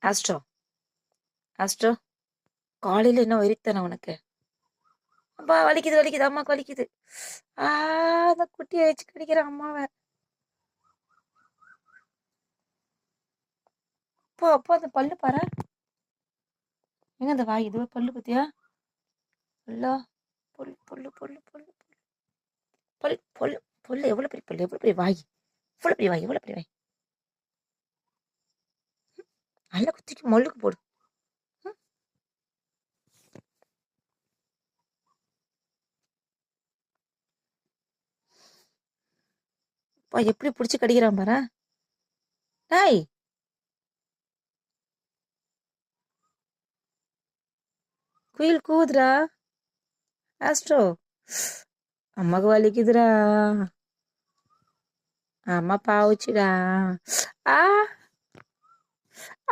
Astro astro காலையில என்ன வெறித்தானே உனக்கு? அப்பா வலிக்குது வலிக்குது, அம்மாவுக்கு வலிக்குது. அந்த குட்டியை வச்சு கடிக்கிற அம்மாவை. அப்பா அப்பா அந்த பல்லு பாரு. எங்க அந்த வாய் இது பல்லு பத்தியா? அல்லா பொல்லு பொல்லு பொல்லு பொல்லு பொல்லு பொல்லு பொல்லு எவ்வளவு பெரிய பல்லு, எவ்வளவு பெரிய வாய், எவ்வளவு பெரிய வாய், எவ்வளவு பெரிய வாய். நல்ல குத்திக்கு மொல்லுக்கு போடு. எப்படி பிடிச்சி கடிக்கிறான் பாரு. டாய் குயில் கூவுதுடா. ஆஸ்ட்ரோ அம்மாக்கு வலிக்குதுடா, அம்மா பாவுச்சுடா. ஆ